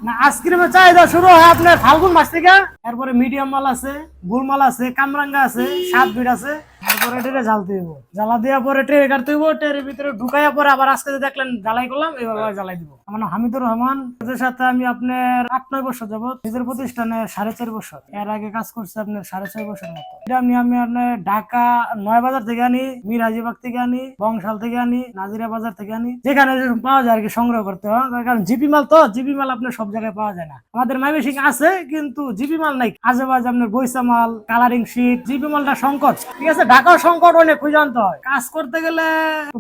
না আইসক্রিমের চাহিদা শুরু হয় আপনার ফাল্গুন মাস থেকে। এরপরে মিডিয়াম মাল আছে, গুড় মাল আছে, কামরাঙ্গা আছে, সাত বিট আছে। তারপরে ট্রে জ্বালতে হইব, জ্বালা দেওয়ার পরে ট্রে কাটতে হইব, ট্রের ভিতরে ঢুকাইয়া পরে আবার আজকে যে দেখলেন জ্বালাই করলাম, এবার আবার জ্বালাই দিব। আমার নাম হামিদুর রহমান। এদের সাথে আমি আপনার 8-9 বছর যাবত নিজের প্রতিষ্ঠানে 4.5 বছর, এর আগে কাজ করছি আপনার 6.5 বছর মতো। এটা আমি আপনার ঢাকা 9 বাজার থেকে আনি, মিরহাজিবাগ থেকে আনি, বংশাল থেকে আনি, নাজিরা বাজার থেকে আনি, যেখানে যেরকম পাওয়া যায় আর কি সংগ্রহ করতে হয়। কারণ জিপি মাল তো, জিপি মাল আপনার সব জায়গায় পাওয়া যায় না। আমাদের ময়মনসিং আছে কিন্তু জিপি মাল নাই। আজেবাজে আপনার বৈশা মাল, কালারিং শিট, জিপি মালটা সংকট। ঠিক আছে, ঢাকাও সংকট অনেক খুঁজে আনতে হয়। কাজ করতে গেলে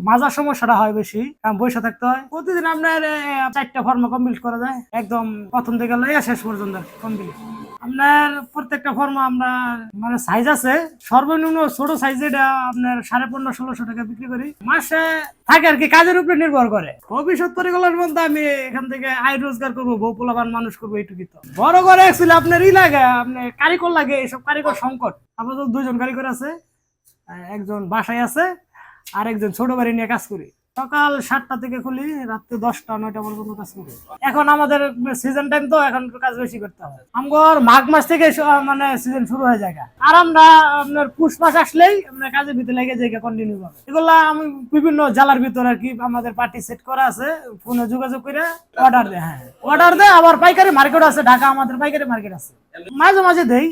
মাজার সমস্যাটা হয় বেশি, কারণ বৈশা থাকতে হয়। প্রতিদিন আপনার 4টা ফর্মা কমপ্লিট করা যায়, একদম প্রথম থেকে লইয়া শেষ পর্যন্ত কমপ্লিট। আপনার প্রত্যেকটা ফর্মা আমরা মানে সাইজ আছে, সর্বনিম্ন ছোট সাইজ এটা আপনার 1550-1600 টাকা বিক্রি করি। মাসে থাকে আর কি, কাজের উপরে নির্ভর করে। ভবিষ্যৎ পরিকল্পনার মধ্যে আমি এখান থেকে আয় রোজগার করবো, বউ পোলাপান মানুষ করবো, এইটুকু তো। বড় করে অ্যাকচুয়ালি আপনার লাগে, আপনার কারিগর লাগে, এইসব কারিগর সংকট। আপাতত 2জন কারিগর আছে, একজন বাসায় আছে, আর একজন ছোট বাড়ি নিয়ে কাজ করি। সকাল 7টা থেকে খুলি, রাত্রে 10টা-9টা পর্যন্ত কাজ করি। এখন আমাদের সিজন টাইম তো, এখন কাজ বেশি করতে হয়। আমার মাঘ মাস থেকে মানে সিজন শুরু হয়ে যায়। আর আমরা আপনার পুষ মাস আসলেই আপনার কাজের ভিতরে লেগে যাই কন্টিনিউ ভাবে। এগুলা আমি বিভিন্ন জেলার ভিতর আর কি আমাদের পার্টি সেট করা আছে, ফোনে যোগাযোগ করে অর্ডার দেয়। হ্যাঁ, অর্ডার দেয়। আবার পাইকারি মার্কেট আছে, ঢাকা আমাদের পাইকারি মার্কেট আছে, মাঝে মাঝে দেই।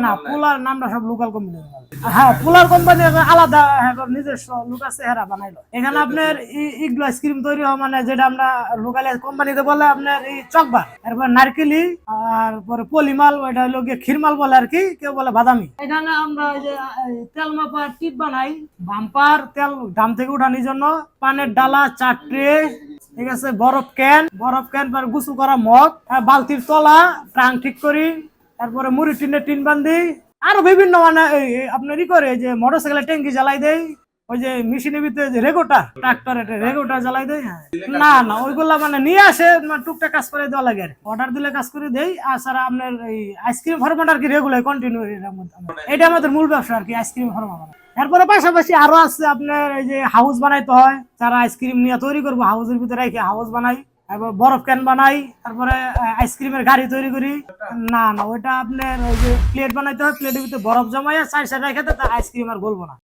না, পোলার নামটা সব লোকাল কোম্পানি। হ্যাঁ, পোলার কোম্পানি আলাদা, নিজস্ব লোক আছে, হেরা বানাইলো। এখানে আপনার ইগলো আইসক্রিম তৈরি হয়, মানে যেটা আমরা লোকাল কোম্পানিতে বলে আপনার এই চকবার, এরপর নারকেলি, আর পরে পলিমাল, ওইটা হলো গিয়ে ক্ষীরমাল বলে আর কি, কেউ বলে বাদামি। এখানে আমরা ওই যে তেল মাপার টিপ বানাই, বাম্পার তেল দাম থেকে উঠানোর জন্য, পানের ডালা, 4 ট্রে, ঠিক আছে, বরফ ক্যান পর গোসল করা মগ, বালতির তলা ট্রাং ঠিক করি, তারপরে মুড়ি টিনের টিন বান্ধি, আরো বিভিন্ন মানে আপনার করে যে মোটরসাইকেলের ট্যাঙ্কি জ্বালাই দেয়, ওই যে মেশিনের ভিতরে যে রেগুলেটর, ট্রাক্টরের রেগুলেটর জ্বালাই দেয়। হ্যাঁ, না ওইগুলা মানে নিয়ে আসে, টুকটাক কাজ করে দেওয়া লাগে, অর্ডার দিলে কাজ করে দেই। আর ছাড়া আপনার এই আইসক্রিম ফরমাট আর কি রেগুলার কন্টিনিউ, এটা আমাদের মূল ব্যবসা আর কি, আইসক্রিম ফরমাট। এরপরে পাশাপাশি আরো আছে আপনার এই যে হাউস বানাইতে হয়, যারা আইসক্রিম নিয়ে তৈরি করবো, হাউসের ভিতরে রেখে হাউস বানাই, তারপর বরফ ক্যান বানাই, তারপরে আইসক্রিমের গাড়ি তৈরি করি। না ওইটা আপনার ওই যে প্লেট বানাইতে হয়, প্লেটের ভিতরে বরফ জমাইয়া 4 সাইড রেখে আইসক্রিম আর বলবো না।